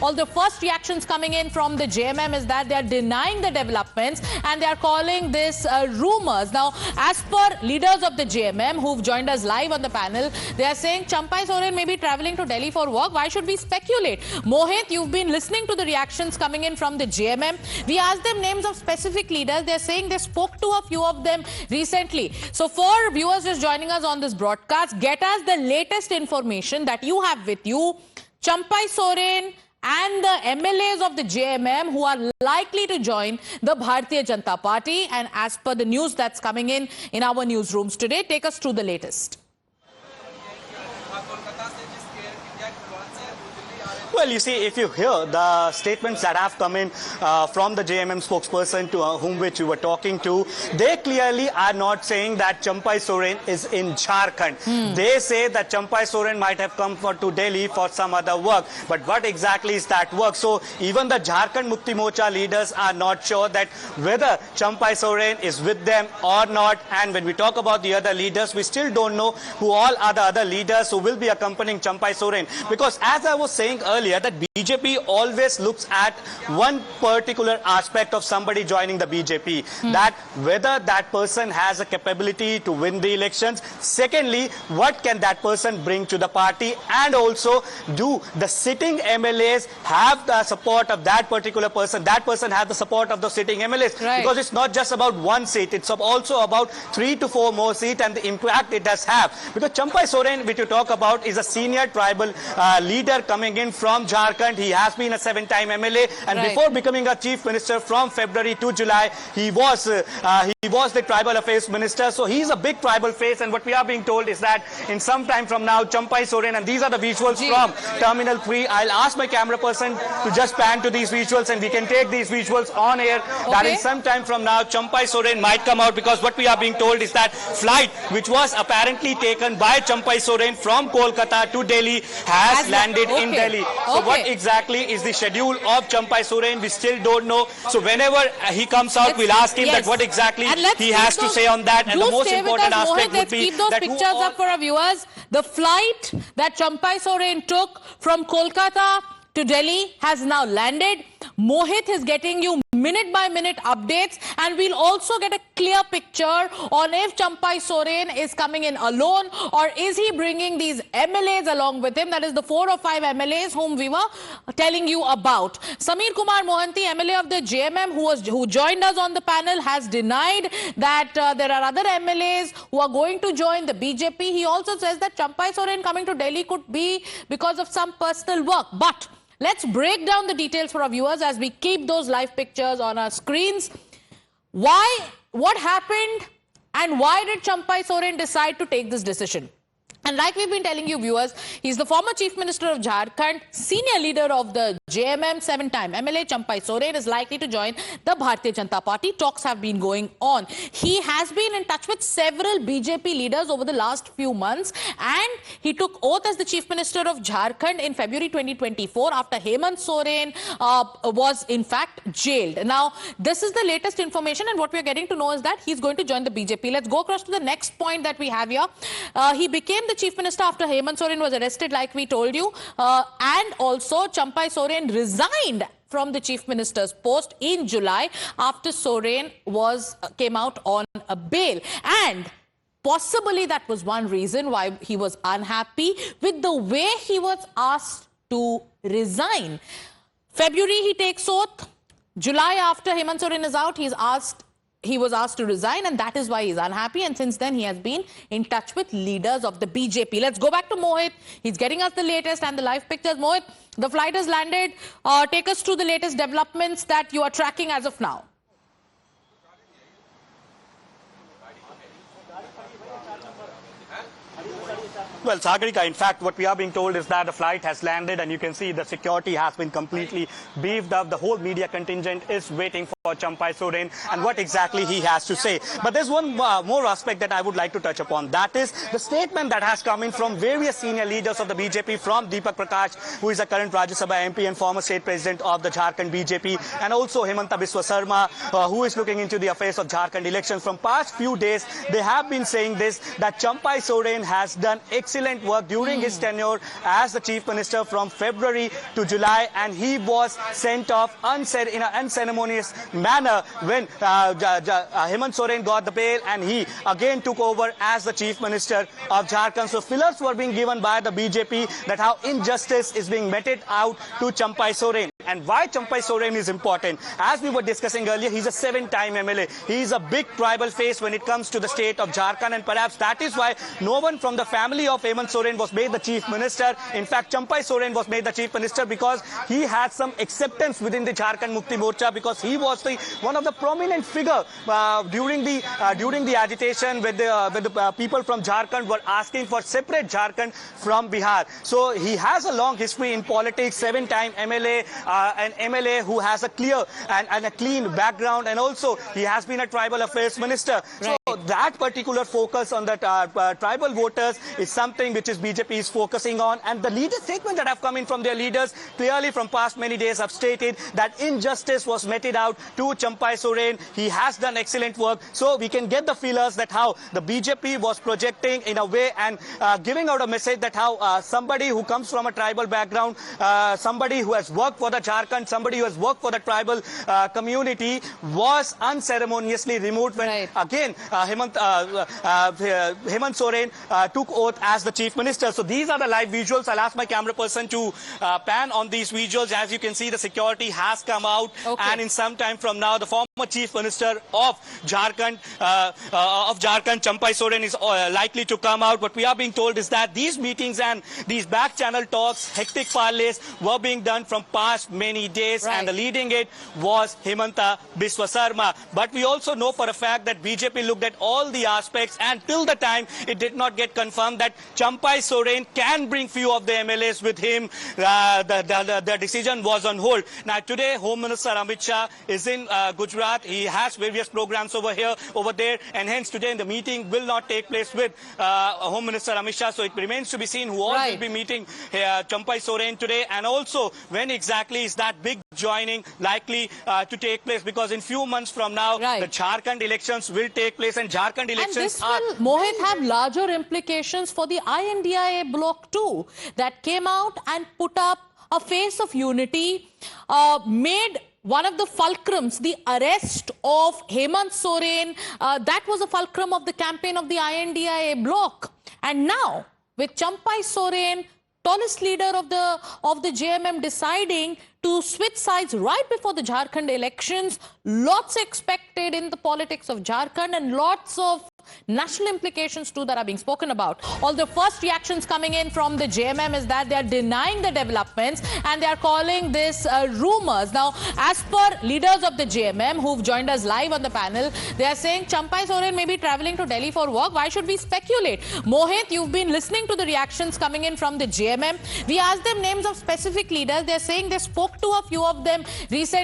All the first reactions coming in from the JMM is that they are denying the developments and they are calling this rumors. Now, as per leaders of the JMM who've joined us live on the panel, they are saying Champai Soren may be traveling to Delhi for work. Why should we speculate? Mohit, you've been listening to the reactions coming in from the JMM. We asked them names of specific leaders. They're saying they spoke to a few of them recently. So for viewers just joining us on this broadcast, get us the latest information that you have with you. Champai Soren and the MLAs of the JMM who are likely to join the Bharatiya Janata Party. And as per the news that's coming in our newsrooms today, take us through the latest. Well, you see, if you hear the statements that have come in from the JMM spokesperson to whom which you were talking to, they clearly are not saying that Champai Soren is in Jharkhand. They say that Champai Soren might have come to Delhi for some other work. But what exactly is that work? So even the Jharkhand Mukti Morcha leaders are not sure that whether Champai Soren is with them or not. And when we talk about the other leaders, we still don't know who all are the other leaders who will be accompanying Champai Soren. Because as I was saying earlier, that BJP always looks at one particular aspect of somebody joining the BJP, that whether that person has a capability to win the elections. Secondly, what can that person bring to the party? And also, do the sitting MLAs have the support of that particular person? That person has the support of the sitting MLAs. Right. Because it's not just about one seat, it's also about 3 to 4 more seats and the impact it does have. Because Champai Soren, which you talk about, is a senior tribal leader coming in from Jharkhand. He has been a 7-time MLA, and before becoming a chief minister from February to July, he was the tribal affairs minister. So he's a big tribal face, and what we are being told is that in some time from now, Champai Soren, and these are the visuals from Terminal 3. I'll ask my camera person to just pan to these visuals, and we can take these visuals on air. That in some time from now, Champai Soren might come out, because what we are being told is that flight, which was apparently taken by Champai Soren from Kolkata to Delhi, has landed in Delhi. So what exactly is the schedule of Champai Soren? We still don't know. So whenever he comes out, we'll ask him that what exactly he has to say on that. And the most important aspect would be keep those pictures up for our viewers. The flight that Champai Soren took from Kolkata to Delhi has now landed. Mohit is getting you minute-by-minute updates, and we'll also get a clear picture on if Champai Soren is coming in alone or is he bringing these MLAs along with him. That is the 4 or 5 MLAs whom we were telling you about. Sameer Kumar Mohanty, MLA of the JMM, who joined us on the panel, has denied that there are other MLAs who are going to join the BJP. He also says that Champai Soren coming to Delhi could be because of some personal work. But let's break down the details for our viewers as we keep those live pictures on our screens. What happened, and why did Champai Soren decide to take this decision? And like we've been telling you, viewers, he's the former Chief Minister of Jharkhand, senior leader of the JMM, 7-time MLA. Champai Soren is likely to join the Bharatiya Janata Party. Talks have been going on. He has been in touch with several BJP leaders over the last few months, and he took oath as the Chief Minister of Jharkhand in February 2024 after Hemant Soren was in fact jailed. Now, this is the latest information, and what we're getting to know is that he's going to join the BJP. Let's go across to the next point that we have here. He became the Chief Minister after Hemant Soren was arrested, like we told you, and also Champai Soren resigned from the Chief Minister's post in July after Soren came out on a bail. And possibly that was one reason why he was unhappy with the way he was asked to resign. February he takes oath. July, after Hemant Soren is out, he was asked to resign, and that is why he's unhappy. And since then, he has been in touch with leaders of the BJP. Let's go back to Mohit. He's getting us the latest and the live pictures. Mohit, the flight has landed. Take us through the latest developments that you are tracking as of now. Well, Sagarika, in fact, what we are being told is that the flight has landed, and you can see the security has been completely beefed up. The whole media contingent is waiting for Champai Soren and what exactly he has to say. But there's one more aspect that I would like to touch upon. That is the statement that has come in from various senior leaders of the BJP, from Deepak Prakash, who is a current Rajya Sabha MP and former state president of the Jharkhand BJP, and also Hemanta Biswa Sarma, who is looking into the affairs of Jharkhand elections. From past few days, they have been saying this, that Champai Soren has done excellent excellent work during his tenure as the Chief Minister from February to July, and he was sent off in an unceremonious manner when Hemant Soren got the bail and he again took over as the Chief Minister of Jharkhand. So fillers were being given by the BJP that how injustice is being meted out to Champai Soren. And why Champai Soren is important? As we were discussing earlier, he's a 7-time MLA. He's a big tribal face when it comes to the state of Jharkhand, and perhaps that is why no one from the family of Hemant Soren was made the Chief Minister. In fact, Champai Soren was made the Chief Minister because he had some acceptance within the Jharkhand Mukti Morcha, because he was one of the prominent figure during the agitation when the people from Jharkhand were asking for separate Jharkhand from Bihar. So he has a long history in politics, 7-time MLA, an MLA who has a clear and a clean background, and also he has been a tribal affairs minister. Right. So that particular focus on the tribal voters is something which is BJP is focusing on, and the leader statement that have come in from their leaders clearly from past many days have stated that injustice was meted out to Champai Soren. He has done excellent work, so we can get the feelers that how the BJP was projecting in a way and giving out a message that how somebody who comes from a tribal background, somebody who has worked for the Jharkhand, somebody who has worked for the tribal community was unceremoniously removed when again Hemant Soren took oath as the Chief Minister. So these are the live visuals. I'll ask my camera person to pan on these visuals. As you can see, the security has come out, and in some time from now, the former Chief Minister of Jharkhand, Champai Soren, is likely to come out. What we are being told is that these meetings and these back channel talks, hectic parlays, were being done from past many days, and the leading it was Himanta Biswa Sarma. But we also know for a fact that BJP looked at all the aspects, and till the time it did not get confirmed that Champai Soren can bring few of the MLAs with him, the decision was on hold. Now today, Home Minister Amit Shah is in Gujarat. He has various programs over there, and hence today the meeting will not take place with Home Minister Amit Shah. So it remains to be seen who all will be meeting Champai Soren today, and also when exactly is that big joining likely to take place, because in few months from now the Jharkhand elections will take place, and Jharkhand elections this will, Mohit, have larger implications for the INDIA bloc too, that came out and put up a face of unity, made one of the fulcrums, the arrest of Hemant Soren, that was a fulcrum of the campaign of the INDIA bloc. And now, with Champai Soren, tallest leader of the JMM, deciding to switch sides right before the Jharkhand elections, lots expected in the politics of Jharkhand, and lots of national implications too that are being spoken about. All the first reactions coming in from the JMM is that they are denying the developments and they are calling this rumors. Now, as per leaders of the JMM who've joined us live on the panel, they are saying Champai Soren may be traveling to Delhi for work. Why should we speculate? Mohit, you've been listening to the reactions coming in from the JMM. We asked them names of specific leaders. They're saying they spoke to a few of them recently.